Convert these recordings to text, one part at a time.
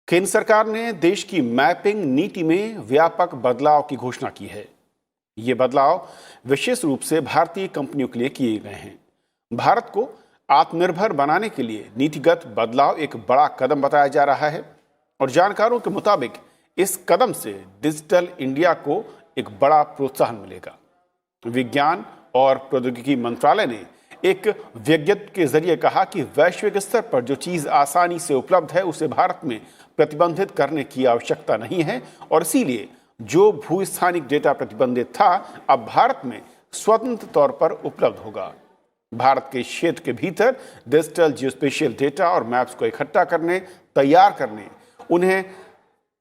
केंद्र सरकार ने देश की मैपिंग नीति में व्यापक बदलाव की घोषणा की है। ये बदलाव विशेष रूप से भारतीय कंपनियों के लिए किए गए हैं। भारत को आत्मनिर्भर बनाने के लिए नीतिगत बदलाव एक बड़ा कदम बताया जा रहा है और जानकारों के मुताबिक इस कदम से डिजिटल इंडिया को एक बड़ा प्रोत्साहन मिलेगा। विज्ञान और प्रौद्योगिकी मंत्रालय ने एक विज्ञप्ति के जरिए कहा कि वैश्विक स्तर पर जो चीज आसानी से उपलब्ध है उसे भारत में प्रतिबंधित करने की आवश्यकता नहीं है और इसीलिए जो भूस्थानिक डेटा प्रतिबंधित था अब भारत में स्वतंत्र तौर पर उपलब्ध होगा। भारत के क्षेत्र के भीतर डिजिटल जियोस्पेशियल डेटा और मैप्स को इकट्ठा करने, तैयार करने, उन्हें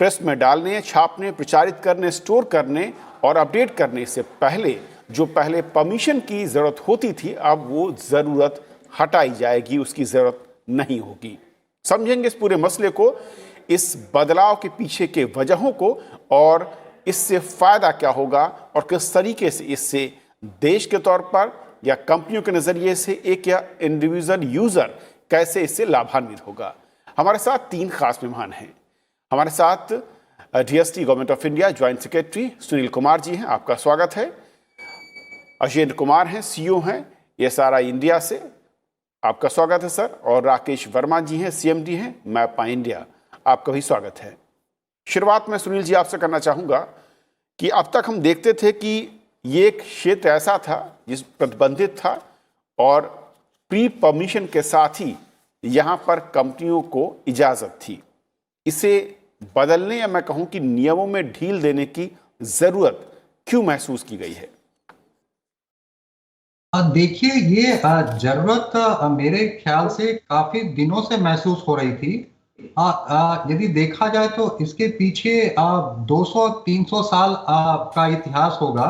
प्रेस में डालने, छापने, प्रचारित करने, स्टोर करने और अपडेट करने से पहले जो पहले परमिशन की जरूरत होती थी अब वो जरूरत हटाई जाएगी, उसकी जरूरत नहीं होगी। समझेंगे इस पूरे मसले को, इस बदलाव के पीछे के वजहों को और इससे फायदा क्या होगा और किस तरीके से इससे देश के तौर पर या कंपनियों के नजरिए से एक या इंडिविजुअल यूजर कैसे इससे लाभान्वित होगा। हमारे साथ तीन खास मेहमान हैं। हमारे साथ DST government of India joint secretary Sunil Kumar ji हैं, आपका स्वागत है। अजेंद्र कुमार हैं, सीईओ हैं एसआरआई इंडिया से, आपका स्वागत है सर। और राकेश वर्मा जी हैं, सीएमडी हैं मैपमाई इंडिया, आपका भी स्वागत है। शुरुआत में सुनील जी आपसे करना चाहूँगा कि अब तक हम देखते थे कि ये एक क्षेत्र ऐसा था जिस प्रतिबंधित था और प्री परमिशन के साथ ही यहाँ पर कंपनियों को इजाज़त थी। इसे बदलने या मैं कहूँ कि नियमों में ढील देने की ज़रूरत क्यों महसूस की गई है? देखिए, ये जरूरत मेरे ख्याल से काफी दिनों से महसूस हो रही थी। यदि देखा जाए तो इसके पीछे 200-300 साल का इतिहास होगा।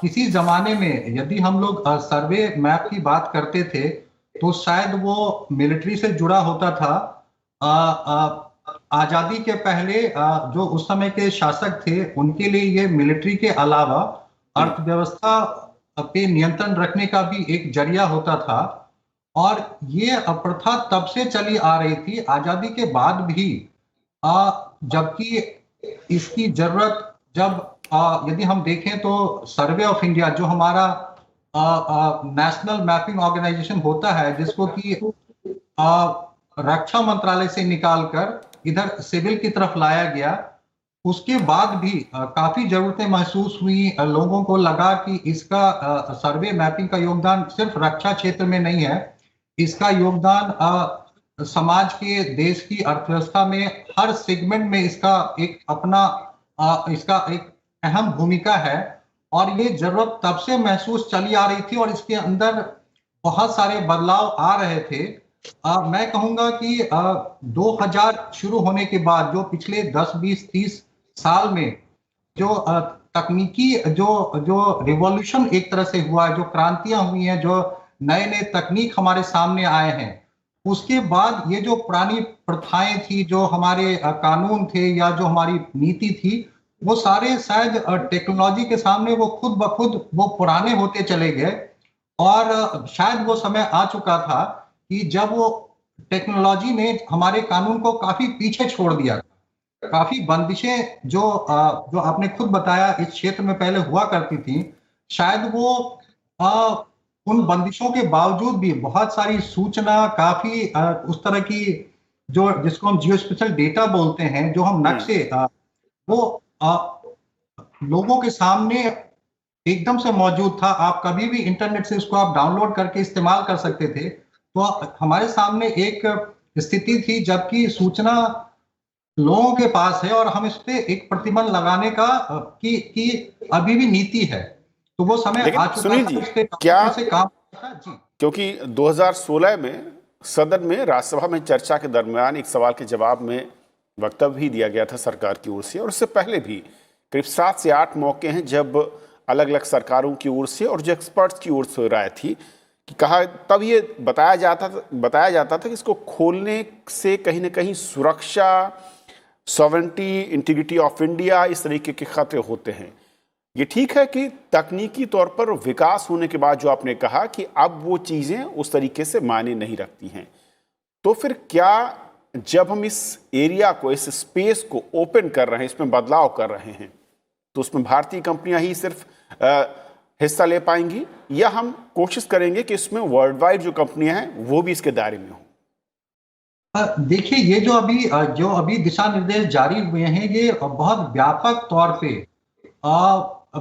किसी जमाने में यदि हम लोग सर्वे मैप की बात करते थे तो शायद वो मिलिट्री से जुड़ा होता था। आजादी के पहले जो उस समय के शासक थे उनके लिए ये मिलिट्री के अलावा अर्थव्यवस्था पे नियंत्रण रखने का भी एक जरिया होता था और ये प्रथा तब से चली आ रही थी आजादी के बाद भी। जबकि इसकी जरूरत जब यदि हम देखें तो सर्वे ऑफ इंडिया जो हमारा नेशनल मैपिंग ऑर्गेनाइजेशन होता है, जिसको कि रक्षा मंत्रालय से निकालकर इधर सिविल की तरफ लाया गया, उसके बाद भी काफी जरूरतें महसूस हुई। लोगों को लगा कि इसका सर्वे मैपिंग का योगदान सिर्फ रक्षा क्षेत्र में नहीं है, इसका योगदान समाज के, देश की अर्थव्यवस्था में हर सेगमेंट में इसका एक अपना इसका एक अहम भूमिका है। और ये जरूरत तब से महसूस चली आ रही थी और इसके अंदर बहुत सारे बदलाव आ रहे थे। मैं कहूंगा कि 2000 शुरू होने के बाद जो पिछले 10-20-30 साल में जो तकनीकी जो रिवॉल्यूशन एक तरह से हुआ है, जो क्रांतियां हुई हैं, जो नए नए तकनीक हमारे सामने आए हैं, उसके बाद ये जो पुरानी प्रथाएं थी, जो हमारे कानून थे या जो हमारी नीति थी, वो सारे शायद टेक्नोलॉजी के सामने वो खुद ब खुद वो पुराने होते चले गए। और शायद वो समय आ चुका था कि जब वो टेक्नोलॉजी ने हमारे कानून को काफी पीछे छोड़ दिया। काफी बंदिशें जो आपने खुद बताया इस क्षेत्र में पहले हुआ करती थी, शायद वो उन बंदिशों के बावजूद भी बहुत सारी सूचना, काफी उस तरह की जो जिसको हम जियोस्पेशियल डेटा बोलते हैं, जो हम नक्शे, वो लोगों के सामने एकदम से मौजूद था। आप कभी भी इंटरनेट से उसको आप डाउनलोड करके इस्तेमाल कर सकते थे। तो हमारे सामने एक स्थिति थी जबकि सूचना लोगों के पास है और हम इस पे एक प्रतिबंध लगाने का कि अभी भी नीति है। तो वो समय आ चुका था इस पे से काम जी। क्योंकि 2016 में सदन में, राज्यसभा में चर्चा के दरमियान एक सवाल के जवाब में वक्तव्य भी दिया गया था सरकार की ओर से, और उससे पहले भी करीब 7 से 8 मौके हैं जब अलग अलग सरकारों की ओर से और जो एक्सपर्ट्स की ओर से राय थी कि कहा, तब ये बताया जाता था कि इसको खोलने से कहीं ना कहीं सुरक्षा, सॉवरेंटी, इंटीग्रिटी ऑफ इंडिया, इस तरीके के खतरे होते हैं। ये ठीक है कि तकनीकी तौर पर विकास होने के बाद जो आपने कहा कि अब वो चीज़ें उस तरीके से मायने नहीं रखती हैं, तो फिर क्या जब हम इस एरिया को, इस स्पेस को ओपन कर रहे हैं, इसमें बदलाव कर रहे हैं, तो उसमें भारतीय कंपनियां ही सिर्फ हिस्सा ले पाएंगी, या हम कोशिश करेंगे कि इसमें वर्ल्ड वाइड जो कंपनियां हैं वो भी इसके दायरे में हो? देखिए, ये जो अभी दिशा निर्देश जारी हुए हैं, ये बहुत व्यापक तौर पे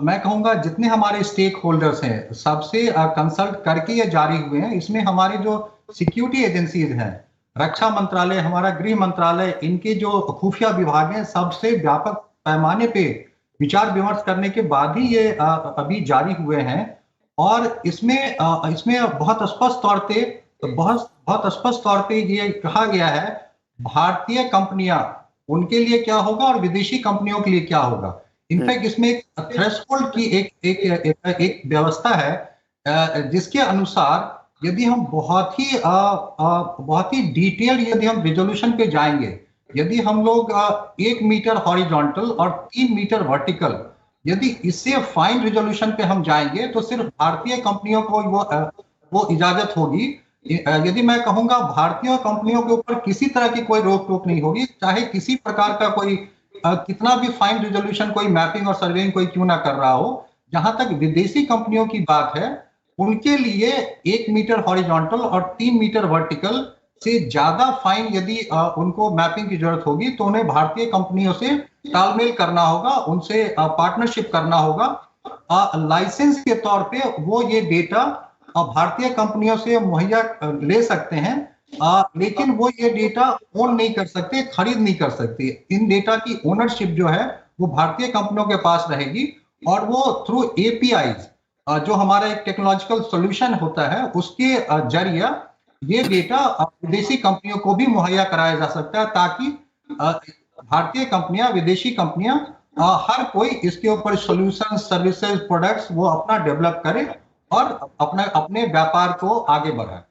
मैं कहूंगा जितने हमारे स्टेक होल्डर्स हैं सबसे कंसल्ट करके ये जारी हुए हैं। इसमें हमारे जो सिक्योरिटी एजेंसीज हैं, रक्षा मंत्रालय, हमारा गृह मंत्रालय, इनके जो खुफिया विभाग हैं, सबसे व्यापक पैमाने पे विचार विमर्श करने के बाद ही ये अभी जारी हुए हैं। और इसमें बहुत स्पष्ट तौर पे बहुत स्पष्ट तौर पे ये कहा गया है, भारतीय कंपनियां उनके लिए क्या होगा और विदेशी कंपनियों के लिए क्या होगा। इनफैक्ट इसमें एक थ्रेशोल्ड की एक व्यवस्था है जिसके अनुसार यदि हम बहुत ही डिटेल यदि हम रिजोल्यूशन पे जाएंगे, यदि हम लोग 1 मीटर हॉरिजॉन्टल और 3 मीटर वर्टिकल, यदि इससे फाइन रिजोल्यूशन पे हम जाएंगे तो सिर्फ भारतीय कंपनियों को वो इजाजत होगी। यदि मैं कहूंगा भारतीय कंपनियों के ऊपर किसी तरह की कोई रोक टोक नहीं होगी, चाहे किसी प्रकार का कोई कितना भी फाइन रिजोल्यूशन कोई मैपिंग और सर्वेइंग कोई क्यों ना कर रहा हो। जहां तक विदेशी कंपनियों की बात है, उनके लिए 1 मीटर हॉरिजॉन्टल और 3 मीटर वर्टिकल से ज्यादा फाइन यदि उनको मैपिंग की जरूरत होगी तो उन्हें भारतीय कंपनियों से तालमेल करना होगा, उनसे पार्टनरशिप करना होगा। लाइसेंस के तौर पे वो ये डेटा भारतीय कंपनियों से मुहैया ले सकते हैं, लेकिन वो ये डेटा ओन नहीं कर सकते, खरीद नहीं कर सकते। इन डेटा की ओनरशिप जो है वो भारतीय कंपनियों के पास रहेगी, और वो थ्रू एपीआईज जो हमारा एक टेक्नोलॉजिकल सॉल्यूशन होता है उसके जरिए ये डेटा विदेशी कंपनियों को भी मुहैया कराया जा सकता है, ताकि भारतीय कंपनियां, विदेशी कंपनियां, हर कोई इसके ऊपर सॉल्यूशन, सर्विसेज, प्रोडक्ट्स वो अपना डेवलप करे और अपने व्यापार को आगे बढ़ाए।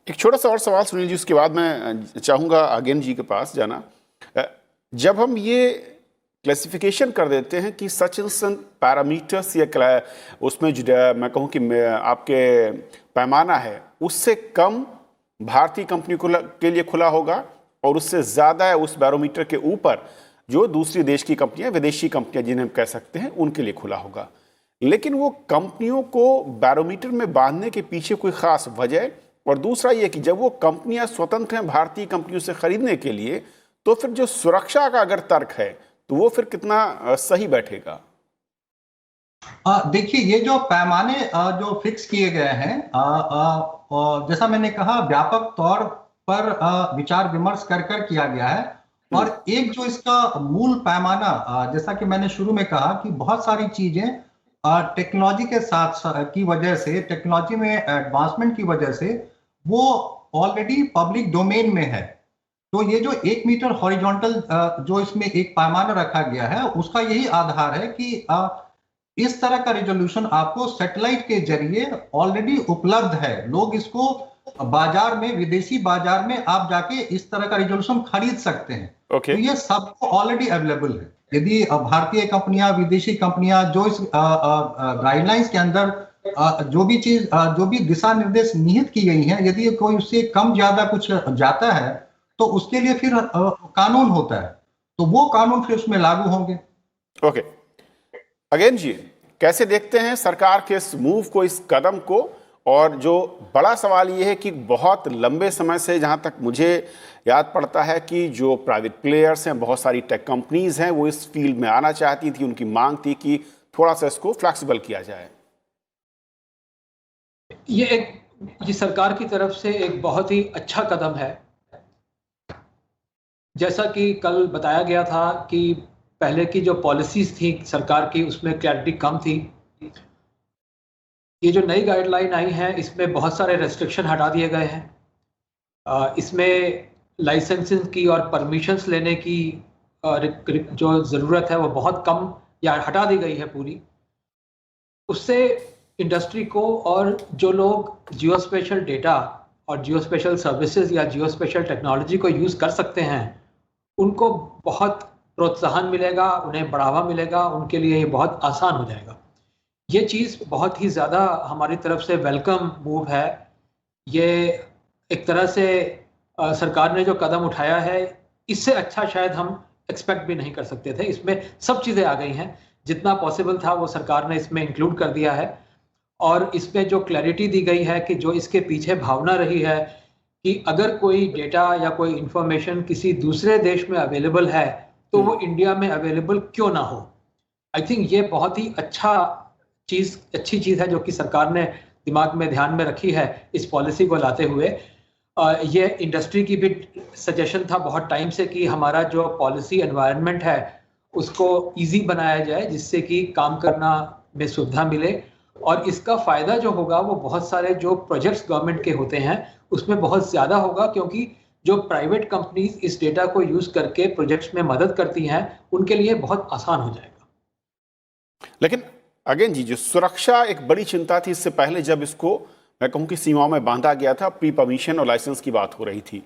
एक छोटा सा और सवाल सुनील जी, उसके बाद मैं चाहूँगा आगेन जी के पास जाना। जब हम ये क्लासिफिकेशन कर देते हैं कि सच एंड सन पैरामीटर्स या उसमें जो मैं कहूँ कि आपके पैमाना है उससे कम भारतीय कंपनी के लिए खुला होगा, और उससे ज़्यादा है उस बैरोमीटर के ऊपर जो दूसरी देश की कंपनियां, विदेशी कंपनियां जिन्हें हम कह सकते हैं, उनके लिए खुला होगा। लेकिन वो कंपनियों को बैरोमीटर में बांधने के पीछे कोई ख़ास वजह, और दूसरा ये कि जब वो कंपनियां स्वतंत्र हैं भारतीय कंपनियों से खरीदने के लिए, तो फिर जो सुरक्षा का अगर तर्क है तो वो फिर कितना सही बैठेगा? देखिए, ये जो पैमाने जो फिक्स किए गए हैं, जैसा मैंने कहा, व्यापक तौर पर विचार विमर्श कर किया गया है। और एक जो इसका मूल पैमाना, जैसा कि मैंने शुरू में कहा कि बहुत सारी चीजें टेक्नोलॉजी के साथ की वजह से, टेक्नोलॉजी में एडवांसमेंट की वजह से वो ऑलरेडी पब्लिक डोमेन में है। तो ये जो 1 मीटर हॉरिजॉन्टल जो इसमें एक पैमाना रखा गया है, उसका यही आधार है कि इस तरह का रिजोल्यूशन आपको सैटेलाइट के जरिए ऑलरेडी उपलब्ध है। लोग इसको बाजार में, विदेशी बाजार में आप जाके इस तरह का रिजोल्यूशन खरीद सकते हैं। Okay. तो ये सबको ऑलरेडी अवेलेबल है। यदि भारतीय कंपनियां, विदेशी कंपनियां जो इस गाइडलाइंस के अंदर जो भी दिशा निर्देश निहित की गई हैं, यदि कोई उससे कम ज्यादा कुछ जाता है तो उसके लिए फिर कानून होता है, तो वो कानून फिर उसमें लागू होंगे। ओके, अगेन जी, कैसे देखते हैं सरकार के इस मूव को, इस कदम को? और जो बड़ा सवाल ये है कि बहुत लंबे समय से, जहाँ तक मुझे याद पड़ता है, कि जो प्राइवेट प्लेयर्स हैं, बहुत सारी टेक कंपनीज हैं, वो इस फील्ड में आना चाहती थी, उनकी मांग थी कि थोड़ा सा इसको फ्लेक्सिबल किया जाए। ये सरकार की तरफ से एक बहुत ही अच्छा कदम है। जैसा कि कल बताया गया था कि पहले की जो पॉलिसीज थी सरकार की, उसमें क्लैरिटी कम थी। ये जो नई गाइडलाइन आई है, इसमें बहुत सारे रेस्ट्रिक्शन हटा दिए गए हैं। इसमें लाइसेंसिंग की और परमिशंस लेने की जो ज़रूरत है वो बहुत कम या हटा दी गई है पूरी। उससे इंडस्ट्री को, और जो लोग जियो स्पेशल डेटा और जियो स्पेशल सर्विसेज या जियो स्पेशल टेक्नोलॉजी को यूज़ कर सकते हैं, उनको बहुत प्रोत्साहन मिलेगा, उन्हें बढ़ावा मिलेगा, उनके लिए ये बहुत आसान हो जाएगा। ये चीज़ बहुत ही ज़्यादा हमारी तरफ से वेलकम मूव है। ये एक तरह से सरकार ने जो कदम उठाया है, इससे अच्छा शायद हम एक्सपेक्ट भी नहीं कर सकते थे। इसमें सब चीज़ें आ गई हैं, जितना पॉसिबल था वो सरकार ने इसमें इंक्लूड कर दिया है। और इसमें जो क्लैरिटी दी गई है कि जो इसके पीछे भावना रही है कि अगर कोई डेटा या कोई इंफॉर्मेशन किसी दूसरे देश में अवेलेबल है तो वो इंडिया में अवेलेबल क्यों ना हो। आई थिंक ये बहुत ही अच्छी चीज़ है जो कि सरकार ने दिमाग में ध्यान में रखी है इस पॉलिसी को लाते हुए। ये इंडस्ट्री की भी सजेशन था बहुत टाइम से कि हमारा जो पॉलिसी एनवायरनमेंट है उसको इजी बनाया जाए, जिससे कि काम करना में सुविधा मिले। और इसका फ़ायदा जो होगा वो बहुत सारे जो प्रोजेक्ट्स गवर्नमेंट के होते हैं उसमें बहुत ज़्यादा होगा, क्योंकि जो प्राइवेट कंपनीज इस डेटा को यूज़ करके प्रोजेक्ट्स में मदद करती हैं उनके लिए बहुत आसान हो जाएगा। लेकिन अगेन जी, जो सुरक्षा एक बड़ी चिंता थी इससे पहले, जब इसको मैं कहूँ कि सीमाओं में बांधा गया था, प्री परमिशन और लाइसेंस की बात हो रही थी।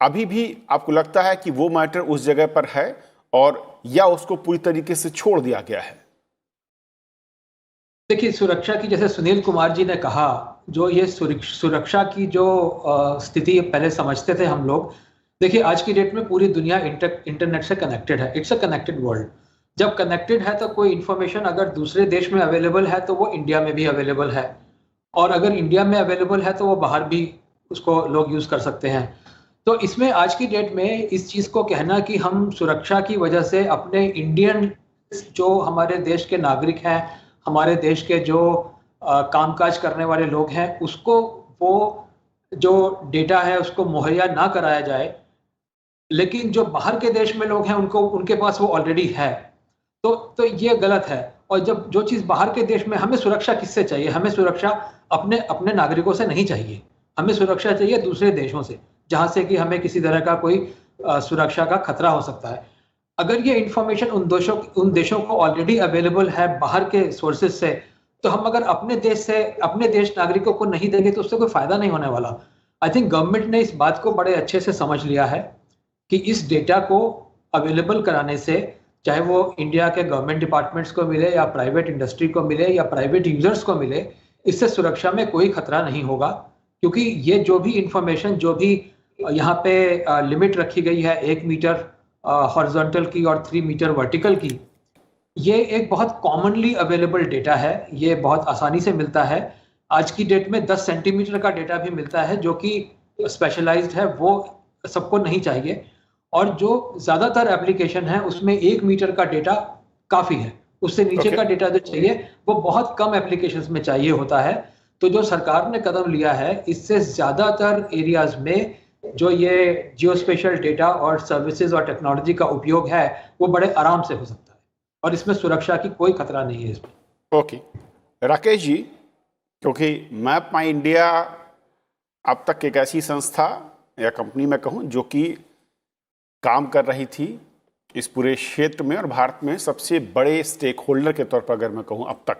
अभी भी आपको लगता है कि वो मैटर उस जगह पर है, और या उसको पूरी तरीके से छोड़ दिया गया है? देखिए, सुरक्षा की, जैसे सुनील कुमार जी ने कहा, जो ये सुरक्षा की जो स्थिति पहले समझते थे हम लोग। देखिए, आज की डेट में पूरी दुनिया इंटरनेट से कनेक्टेड है। It's a connected world. जब कनेक्टेड है तो कोई इन्फॉर्मेशन अगर दूसरे देश में अवेलेबल है तो वो इंडिया में भी अवेलेबल है, और अगर इंडिया में अवेलेबल है तो वो बाहर भी उसको लोग यूज़ कर सकते हैं। तो इसमें आज की डेट में इस चीज़ को कहना कि हम सुरक्षा की वजह से अपने इंडियन जो हमारे देश के नागरिक हैं, हमारे देश के जो कामकाज करने वाले लोग हैं, उसको वो जो डेटा है उसको मुहैया ना कराया जाए, लेकिन जो बाहर के देश में लोग हैं उनको उनके पास वो ऑलरेडी है, तो ये गलत है। और जब जो चीज़ बाहर के देश में, हमें सुरक्षा किससे चाहिए? हमें सुरक्षा अपने नागरिकों से नहीं चाहिए, हमें सुरक्षा चाहिए दूसरे देशों से, जहाँ से कि हमें किसी तरह का कोई सुरक्षा का खतरा हो सकता है। अगर ये इंफॉर्मेशन उन देशों को ऑलरेडी अवेलेबल है बाहर के सोर्सेज से, तो हम अगर अपने देश नागरिकों को नहीं देंगे तो उससे कोई फायदा नहीं होने वाला। आई थिंक गवर्नमेंट ने इस बात को बड़े अच्छे से समझ लिया है कि इस डेटा को अवेलेबल कराने से, चाहे वो इंडिया के गवर्नमेंट डिपार्टमेंट्स को मिले या प्राइवेट इंडस्ट्री को मिले या प्राइवेट यूजर्स को मिले, इससे सुरक्षा में कोई खतरा नहीं होगा। क्योंकि ये जो भी इंफॉर्मेशन, जो भी यहाँ पे लिमिट रखी गई है 1 मीटर हॉरिजॉन्टल की और 3 मीटर वर्टिकल की, ये एक बहुत कॉमनली अवेलेबल डेटा है। ये बहुत आसानी से मिलता है। आज की डेट में 10 सेंटीमीटर का डेटा भी मिलता है जो कि स्पेशलाइज्ड है, वो सबको नहीं चाहिए। और जो ज़्यादातर एप्लीकेशन है उसमें 1 मीटर का डेटा काफ़ी है, उससे नीचे का डेटा जो चाहिए वो बहुत कम एप्लीकेशंस में चाहिए होता है। तो जो सरकार ने कदम लिया है, इससे ज़्यादातर एरियाज़ में जो ये जियोस्पेशियल डेटा और सर्विसेज और टेक्नोलॉजी का उपयोग है वो बड़े आराम से हो सकता है, और इसमें सुरक्षा की कोई खतरा नहीं है इसमें। ओके राकेश जी, क्योंकि मैप माई इंडिया अब तक एक ऐसी संस्था या कंपनी में कहूँ जो कि काम कर रही थी इस पूरे क्षेत्र में और भारत में सबसे बड़े स्टेक होल्डर के तौर पर अगर मैं कहूँ अब तक,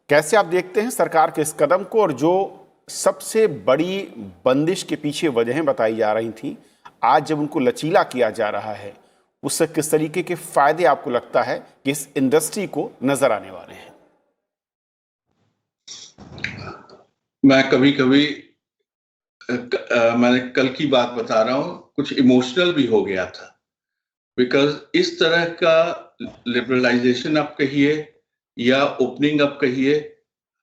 कैसे आप देखते हैं सरकार के इस कदम को, और जो सबसे बड़ी बंदिश के पीछे वजहें बताई जा रही थी, आज जब उनको लचीला किया जा रहा है, उससे किस तरीके के फायदे आपको लगता है कि इस इंडस्ट्री को नजर आने वाले हैं? मैं कभी कभी मैंने कल की बात बता रहा हूँ, कुछ इमोशनल भी हो गया था, बिकॉज इस तरह का लिबरलाइजेशन आप कहिए या ओपनिंग आप कहिए,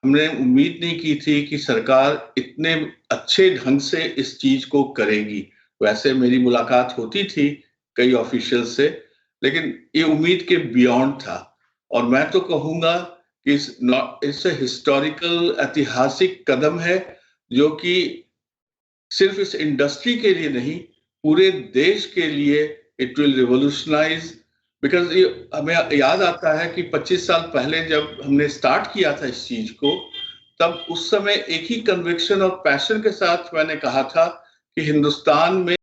हमने उम्मीद नहीं की थी कि सरकार इतने अच्छे ढंग से इस चीज को करेगी। वैसे मेरी मुलाकात होती थी कई ऑफिशियल से, लेकिन ये उम्मीद के बियॉन्ड था। और मैं तो कहूंगा कि इस हिस्टोरिकल ऐतिहासिक कदम है जो कि सिर्फ इस इंडस्ट्री के लिए नहीं, पूरे देश के लिए इट विल रिवोल्यूशनाइज। बिकॉज हमें याद आता है कि 25 साल पहले जब हमने स्टार्ट किया था इस चीज को, तब उस समय एक ही कन्विक्शन और पैशन के साथ मैंने कहा था कि हिंदुस्तान में